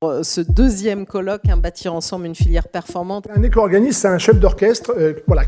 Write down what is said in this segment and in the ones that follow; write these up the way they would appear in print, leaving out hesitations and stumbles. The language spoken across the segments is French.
Ce deuxième colloque, Bâtir ensemble une filière performante. Un éco-organisme, c'est un chef d'orchestre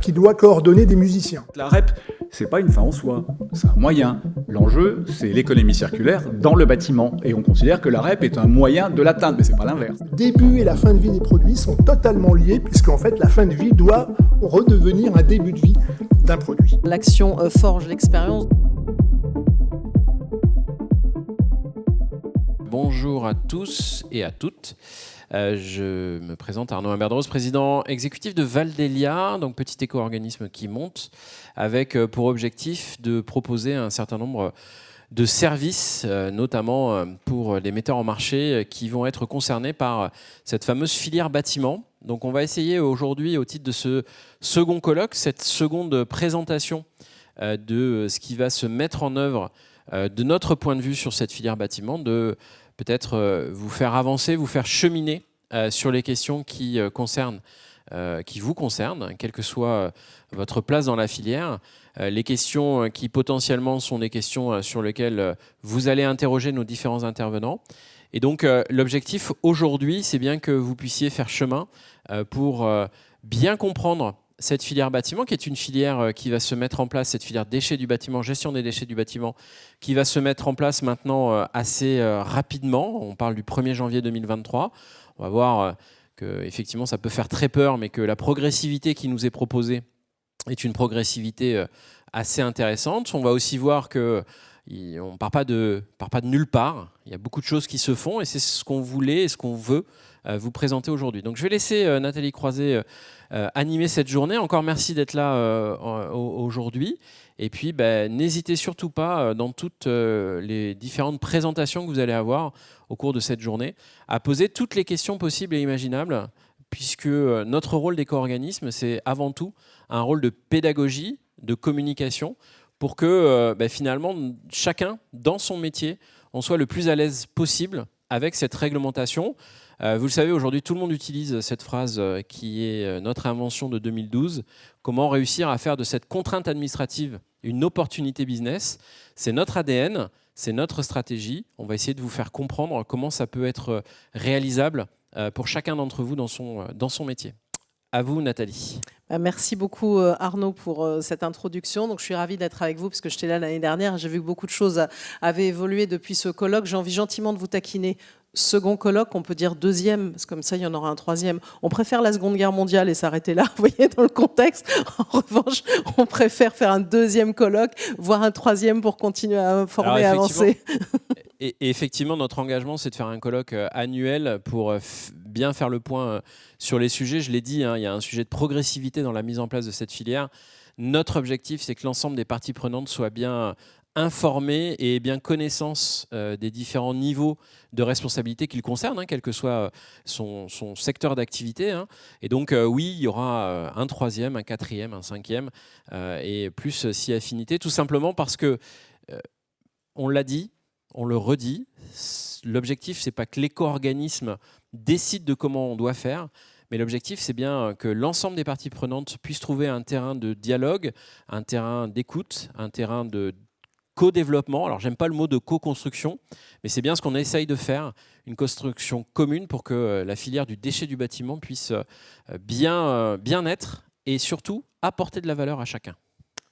qui doit coordonner des musiciens. La REP, c'est pas une fin en soi, c'est un moyen. L'enjeu, c'est l'économie circulaire dans le bâtiment. Et on considère que la REP est un moyen de l'atteindre, mais c'est pas l'inverse. Le début et la fin de vie des produits sont totalement liés, puisqu'en fait, la fin de vie doit redevenir un début de vie d'un produit. L'action forge l'expérience. Bonjour à tous et à toutes. Je me présente Arnaud Imberdros, président exécutif de Valdelia, donc petit éco-organisme qui monte, avec pour objectif de proposer un certain nombre de services, notamment pour les metteurs en marché qui vont être concernés par cette fameuse filière bâtiment. Donc on va essayer aujourd'hui, au titre de ce second colloque, cette seconde présentation de ce qui va se mettre en œuvre de notre point de vue sur cette filière bâtiment, de peut-être vous faire avancer, vous faire cheminer sur les questions qui vous concernent, quelle que soit votre place dans la filière. Les questions qui potentiellement sont des questions sur lesquelles vous allez interroger nos différents intervenants. Et donc l'objectif aujourd'hui, c'est bien que vous puissiez faire chemin pour bien comprendre cette filière bâtiment, qui est une filière qui va se mettre en place, cette filière déchets du bâtiment, gestion des déchets du bâtiment, qui va se mettre en place maintenant assez rapidement. On parle du 1er janvier 2023. On va voir que effectivement ça peut faire très peur, mais que la progressivité qui nous est proposée est une progressivité assez intéressante. On va aussi voir que on ne part pas de nulle part. Il y a beaucoup de choses qui se font et c'est ce qu'on voulait et ce qu'on veut vous présenter aujourd'hui. Donc je vais laisser Nathalie Croiset animer cette journée. Encore merci d'être là aujourd'hui. Et puis n'hésitez surtout pas dans toutes les différentes présentations que vous allez avoir au cours de cette journée à poser toutes les questions possibles et imaginables, puisque notre rôle d'éco-organisme, c'est avant tout un rôle de pédagogie, de communication, pour que finalement chacun, dans son métier, on soit le plus à l'aise possible avec cette réglementation. Vous le savez, aujourd'hui, tout le monde utilise cette phrase qui est notre invention de 2012. Comment réussir à faire de cette contrainte administrative une opportunité business? C'est notre ADN, c'est notre stratégie. On va essayer de vous faire comprendre comment ça peut être réalisable pour chacun d'entre vous dans son métier. À vous, Nathalie. Merci beaucoup Arnaud pour cette introduction. Donc, je suis ravie d'être avec vous parce que j'étais là l'année dernière. J'ai vu que beaucoup de choses avaient évolué depuis ce colloque. J'ai envie gentiment de vous taquiner. Second colloque, on peut dire deuxième, parce que comme ça, il y en aura un troisième. On préfère la Seconde Guerre mondiale et s'arrêter là, vous voyez, dans le contexte. En revanche, on préfère faire un deuxième colloque, voire un troisième pour continuer à informer et avancer. Et effectivement, notre engagement, c'est de faire un colloque annuel pour bien faire le point sur les sujets. Je l'ai dit, il y a un sujet de progressivité dans la mise en place de cette filière. Notre objectif, c'est que l'ensemble des parties prenantes soient bien informés et bien connaissance des différents niveaux de responsabilité qu'il concerne, quel que soit son secteur d'activité. Et donc oui, il y aura un troisième, un quatrième, un cinquième et plus si affinité, tout simplement parce que on l'a dit, on le redit, l'objectif c'est pas que l'éco-organisme décide de comment on doit faire, mais l'objectif, c'est bien que l'ensemble des parties prenantes puissent trouver un terrain de dialogue, un terrain d'écoute, un terrain de co-développement. Alors, j'aime pas le mot de co-construction, mais c'est bien ce qu'on essaye de faire, une construction commune pour que la filière du déchet du bâtiment puisse bien être et surtout apporter de la valeur à chacun.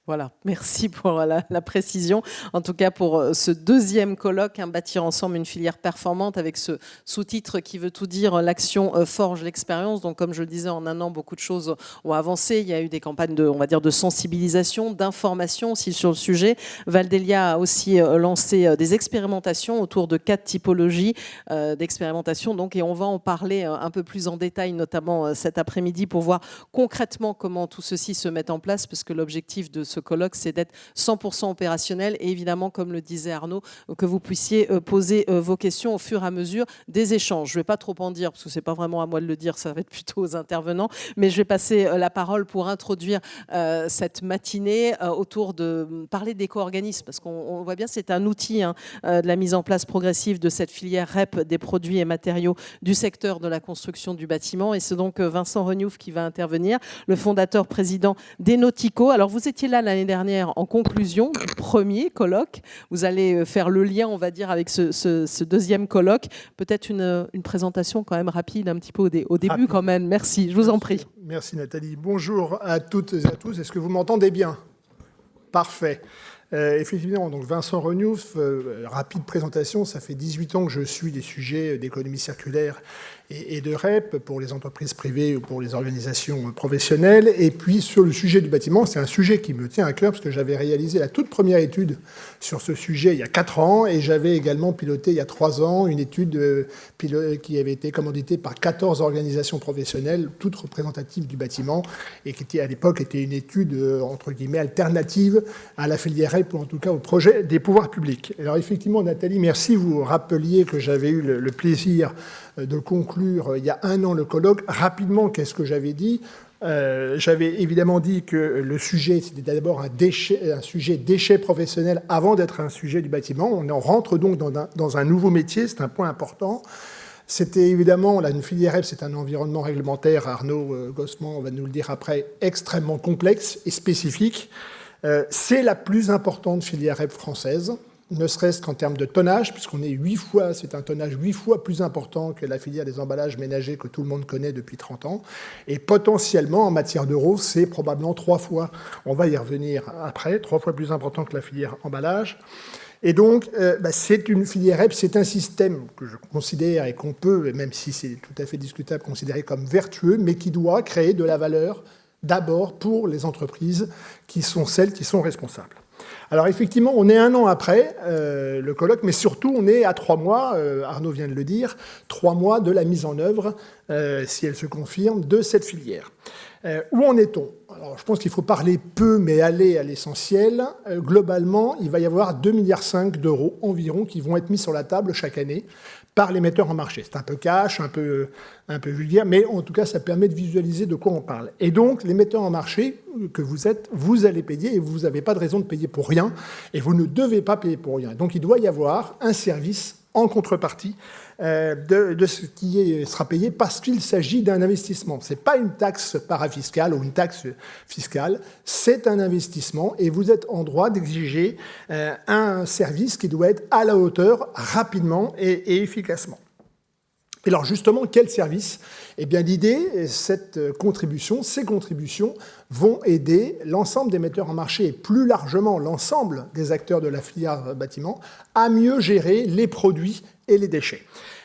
Voilà, merci pour la précision. En tout cas, pour ce deuxième colloque, Bâtir ensemble une filière performante, avec ce sous-titre qui veut tout dire, l'action forge l'expérience. Donc, comme je le disais, en un an, beaucoup de choses ont avancé. Il y a eu des campagnes de sensibilisation, d'information aussi sur le sujet. Valdelia a aussi lancé des expérimentations autour de 4 typologies d'expérimentation. Donc, et on va en parler un peu plus en détail, notamment cet après-midi, pour voir concrètement comment tout ceci se met en place, parce que l'objectif de ce colloque, c'est d'être 100% opérationnel et évidemment, comme le disait Arnaud, que vous puissiez poser vos questions au fur et à mesure des échanges. Je ne vais pas trop en dire parce que ce n'est pas vraiment à moi de le dire, ça va être plutôt aux intervenants, mais je vais passer la parole pour introduire cette matinée autour de parler d'éco-organismes, parce qu'on voit bien c'est un outil de la mise en place progressive de cette filière REP des produits et matériaux du secteur de la construction du bâtiment, et c'est donc Vincent Reniouf qui va intervenir, le fondateur président d'Enotico. Alors vous étiez là Valdelia l'année dernière en conclusion du premier colloque. Vous allez faire le lien, on va dire, avec ce deuxième colloque. Peut-être une présentation quand même rapide, un petit peu au début quand même. Merci, je vous en prie. Merci Nathalie. Bonjour à toutes et à tous. Est-ce que vous m'entendez bien? Parfait. Effectivement, donc Vincent Reniouf, rapide présentation, ça fait 18 ans que je suis des sujets d'économie circulaire et de REP pour les entreprises privées ou pour les organisations professionnelles. Et puis sur le sujet du bâtiment, c'est un sujet qui me tient à cœur parce que j'avais réalisé la toute première étude sur ce sujet il y a 4 ans et j'avais également piloté il y a 3 ans une étude qui avait été commanditée par 14 organisations professionnelles, toutes représentatives du bâtiment et qui à l'époque était une étude entre guillemets alternative à la filière REP ou en tout cas au projet des pouvoirs publics. Alors effectivement, Nathalie, merci, vous rappeliez que j'avais eu le plaisir de conclure il y a 1 an le colloque. Rapidement, qu'est-ce que j'avais dit? J'avais évidemment dit que le sujet, c'était d'abord un sujet déchets professionnels avant d'être un sujet du bâtiment. On rentre donc dans un nouveau métier, c'est un point important. C'était évidemment, une filière REP, c'est un environnement réglementaire, Arnaud Gossman va nous le dire après, extrêmement complexe et spécifique. C'est la plus importante filière REP française, ne serait-ce qu'en termes de tonnage, puisqu'on est c'est un tonnage 8 fois plus important que la filière des emballages ménagers que tout le monde connaît depuis 30 ans. Et potentiellement, en matière d'euros, c'est probablement 3 fois, on va y revenir après, 3 fois plus important que la filière emballage. Et donc, c'est une filière REP, c'est un système que je considère et qu'on peut, même si c'est tout à fait discutable, considérer comme vertueux, mais qui doit créer de la valeur d'abord pour les entreprises qui sont celles qui sont responsables. Alors effectivement, on est 1 an après le colloque, mais surtout on est à 3 mois, Arnaud vient de le dire, 3 mois de la mise en œuvre, si elle se confirme, de cette filière. Où en est-on? Alors je pense qu'il faut parler peu, mais aller à l'essentiel. Globalement, il va y avoir 2,5 milliards d'euros environ qui vont être mis sur la table chaque année par les metteurs en marché. C'est un peu cash, un peu vulgaire, mais en tout cas, ça permet de visualiser de quoi on parle. Et donc, les metteurs en marché que vous êtes, vous allez payer et vous n'avez pas de raison de payer pour rien et vous ne devez pas payer pour rien. Donc, il doit y avoir un service en contrepartie de ce qui sera payé parce qu'il s'agit d'un investissement. Ce n'est pas une taxe parafiscale ou une taxe fiscale, c'est un investissement et vous êtes en droit d'exiger un service qui doit être à la hauteur rapidement et efficacement. Et alors justement, quel service? Eh bien l'idée, ces contributions vont aider l'ensemble des metteurs en marché et plus largement l'ensemble des acteurs de la filière bâtiment à mieux gérer les produits et les déchets.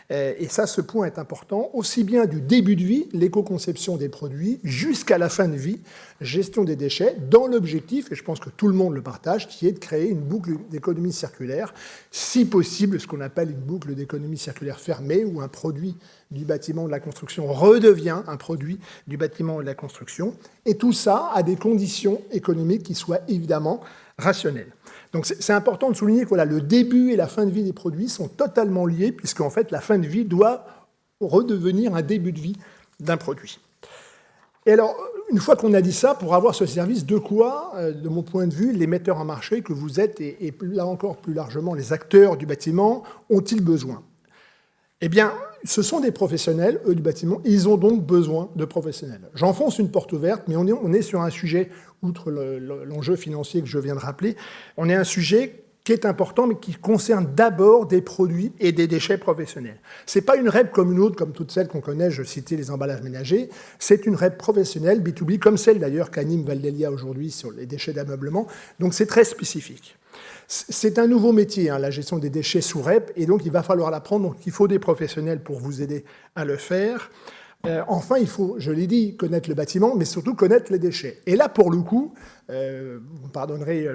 Et ça, ce point est important, aussi bien du début de vie, l'éco-conception des produits, jusqu'à la fin de vie, gestion des déchets, dans l'objectif, et je pense que tout le monde le partage, qui est de créer une boucle d'économie circulaire, si possible, ce qu'on appelle une boucle d'économie circulaire fermée, où un produit du bâtiment ou de la construction redevient un produit du bâtiment ou de la construction, et tout ça à des conditions économiques qui soient évidemment rationnelles. Donc c'est important de souligner que voilà, le début et la fin de vie des produits sont totalement liés, puisqu'en fait la fin de vie doit redevenir un début de vie d'un produit. Et alors, une fois qu'on a dit ça, pour avoir ce service, de quoi, de mon point de vue, les metteurs en marché que vous êtes, et là encore plus largement les acteurs du bâtiment, ont-ils besoin? Eh bien, ce sont des professionnels, eux, du bâtiment, ils ont donc besoin de professionnels. J'enfonce une porte ouverte, mais on est sur un sujet, outre l'enjeu financier que je viens de rappeler, on est un sujet qui est important, mais qui concerne d'abord des produits et des déchets professionnels. Ce n'est pas une REP comme une autre, comme toutes celles qu'on connaît, je citais les emballages ménagers, c'est une REP professionnelle, B2B, comme celle d'ailleurs qu'anime Valdelia aujourd'hui sur les déchets d'ameublement, donc c'est très spécifique. C'est un nouveau métier, la gestion des déchets sous REP, et donc il va falloir l'apprendre, donc il faut des professionnels pour vous aider à le faire. Enfin, il faut, je l'ai dit, connaître le bâtiment, mais surtout connaître les déchets. Et là, pour le coup, vous me pardonnerez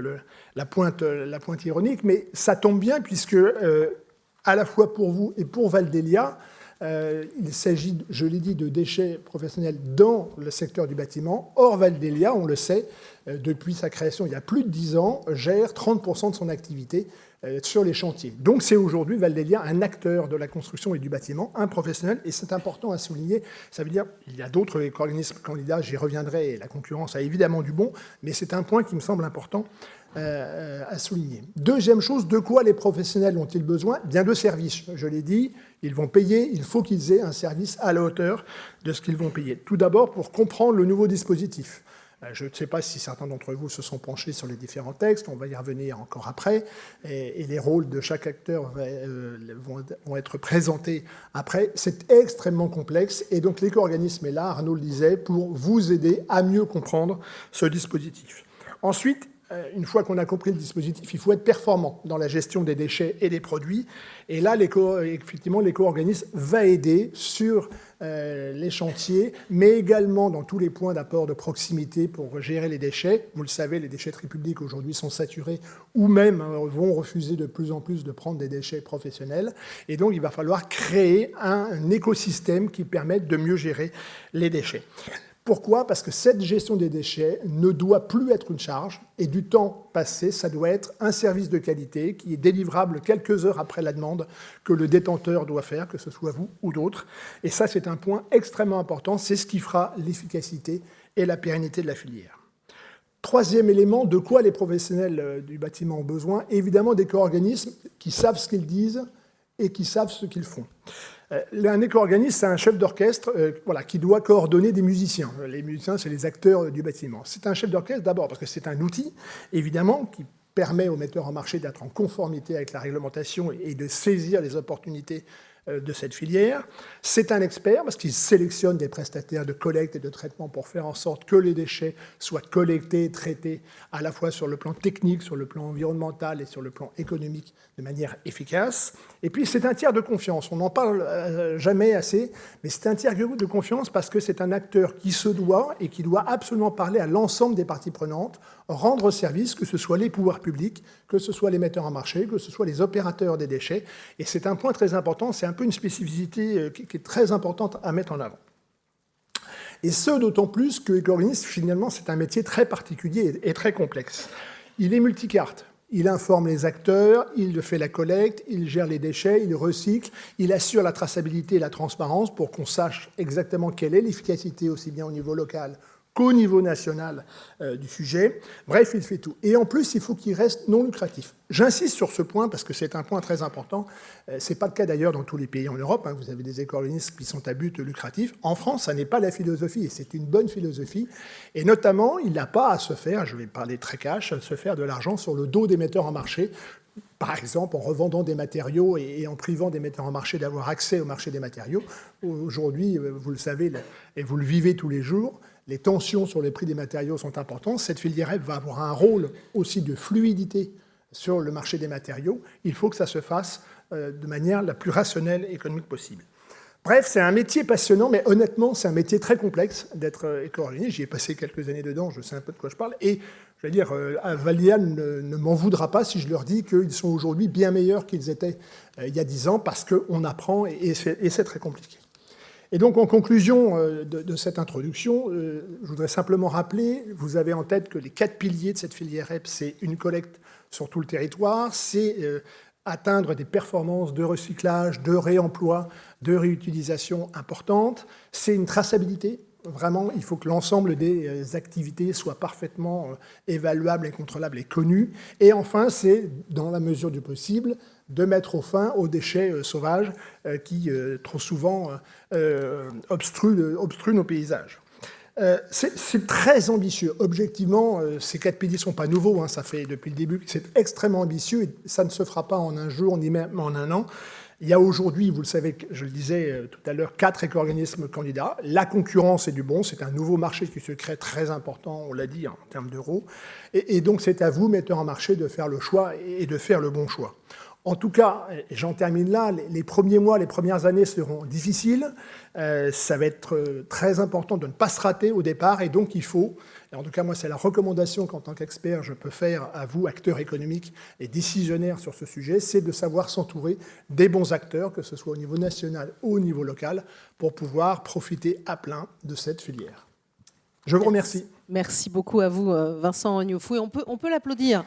la pointe ironique, mais ça tombe bien puisque, à la fois pour vous et pour Valdelia, il s'agit, je l'ai dit, de déchets professionnels dans le secteur du bâtiment. Or, Valdelia, on le sait, depuis sa création il y a plus de 10 ans, gère 30% de son activité sur les chantiers. Donc c'est aujourd'hui, Valdelia, un acteur de la construction et du bâtiment, un professionnel, et c'est important à souligner. Ça veut dire qu'il y a d'autres organismes candidats, j'y reviendrai, et la concurrence a évidemment du bon, mais c'est un point qui me semble important à souligner. Deuxième chose, de quoi les professionnels ont-ils besoin? Bien de services. Je l'ai dit, ils vont payer, il faut qu'ils aient un service à la hauteur de ce qu'ils vont payer. Tout d'abord, pour comprendre le nouveau dispositif. Je ne sais pas si certains d'entre vous se sont penchés sur les différents textes, on va y revenir encore après, et les rôles de chaque acteur vont être présentés après. C'est extrêmement complexe, et donc l'éco-organisme est là, Arnaud le disait, pour vous aider à mieux comprendre ce dispositif. Ensuite, une fois qu'on a compris le dispositif, il faut être performant dans la gestion des déchets et des produits. Et là, effectivement, l'éco-organisme va aider sur les chantiers, mais également dans tous les points d'apport de proximité pour gérer les déchets. Vous le savez, les déchetteries publiques aujourd'hui sont saturées ou même vont refuser de plus en plus de prendre des déchets professionnels. Et donc, il va falloir créer un écosystème qui permette de mieux gérer les déchets. Pourquoi ? Parce que cette gestion des déchets ne doit plus être une charge, et du temps passé, ça doit être un service de qualité qui est délivrable quelques heures après la demande que le détenteur doit faire, que ce soit vous ou d'autres. Et ça, c'est un point extrêmement important, c'est ce qui fera l'efficacité et la pérennité de la filière. Troisième élément, de quoi les professionnels du bâtiment ont besoin ? Évidemment, d'éco-organismes qui savent ce qu'ils disent et qui savent ce qu'ils font. Un éco-organisme, c'est un chef d'orchestre qui doit coordonner des musiciens. Les musiciens, c'est les acteurs du bâtiment. C'est un chef d'orchestre d'abord parce que c'est un outil, évidemment, qui permet aux metteurs en marché d'être en conformité avec la réglementation et de saisir les opportunités de cette filière. C'est un expert parce qu'il sélectionne des prestataires de collecte et de traitement pour faire en sorte que les déchets soient collectés et traités à la fois sur le plan technique, sur le plan environnemental et sur le plan économique de manière efficace. Et puis c'est un tiers de confiance. On n'en parle jamais assez, mais c'est un tiers de confiance parce que c'est un acteur qui se doit et qui doit absolument parler à l'ensemble des parties prenantes, rendre service, que ce soit les pouvoirs publics, que ce soit les metteurs en marché, que ce soit les opérateurs des déchets. Et c'est un point très important, c'est un peu une spécificité qui est très importante à mettre en avant. Et ce, d'autant plus que l'éco-organisme, finalement, c'est un métier très particulier et très complexe. Il est multicarte. Il informe les acteurs, il fait la collecte, il gère les déchets, il recycle, il assure la traçabilité et la transparence pour qu'on sache exactement quelle est l'efficacité aussi bien au niveau local qu'au niveau national du sujet. Bref, il fait tout. Et en plus, il faut qu'il reste non lucratif. J'insiste sur ce point parce que c'est un point très important. Ce n'est pas le cas d'ailleurs dans tous les pays en Europe. Vous avez des éco-organismes qui sont à but lucratif. En France, ça n'est pas la philosophie et c'est une bonne philosophie. Et notamment, il n'a pas à se faire, je vais parler très cash, à se faire de l'argent sur le dos des metteurs en marché. Par exemple, en revendant des matériaux et en privant des metteurs en marché d'avoir accès au marché des matériaux. Aujourd'hui, vous le savez et vous le vivez tous les jours, les tensions sur les prix des matériaux sont importantes. Cette filière REP va avoir un rôle aussi de fluidité sur le marché des matériaux. Il faut que ça se fasse de manière la plus rationnelle et économique possible. Bref, c'est un métier passionnant, mais honnêtement, c'est un métier très complexe d'être éco-organisme. J'y ai passé quelques années dedans, je sais un peu de quoi je parle. Et je veux dire, Valdia ne m'en voudra pas si je leur dis qu'ils sont aujourd'hui bien meilleurs qu'ils étaient il y a 10 ans, parce qu'on apprend et c'est très compliqué. Et donc, en conclusion de cette introduction, je voudrais simplement rappeler, vous avez en tête que les 4 piliers de cette filière REP, c'est une collecte sur tout le territoire, c'est atteindre des performances de recyclage, de réemploi, de réutilisation importantes, c'est une traçabilité. Vraiment, il faut que l'ensemble des activités soient parfaitement évaluables et contrôlables et connues. Et enfin, c'est, dans la mesure du possible, de mettre fin aux déchets sauvages qui, trop souvent, obstruent nos paysages. C'est très ambitieux. Objectivement, ces 4 piliers ne sont pas nouveaux, ça fait depuis le début que c'est extrêmement ambitieux et ça ne se fera pas en un jour ni même en un an. Il y a aujourd'hui, vous le savez, je le disais tout à l'heure, 4 éco-organismes candidats. La concurrence est du bon, c'est un nouveau marché qui se crée très important, on l'a dit, en termes d'euros. Et donc c'est à vous, metteurs en marché, de faire le choix et de faire le bon choix. En tout cas, et j'en termine là, les premiers mois, les premières années seront difficiles. Ça va être très important de ne pas se rater au départ. Et donc, il faut, et en tout cas, moi, c'est la recommandation qu'en tant qu'expert, je peux faire à vous, acteurs économiques et décisionnaires sur ce sujet, c'est de savoir s'entourer des bons acteurs, que ce soit au niveau national ou au niveau local, pour pouvoir profiter à plein de cette filière. Je vous remercie. Merci beaucoup à vous, Vincent Ognoufouy. On peut l'applaudir.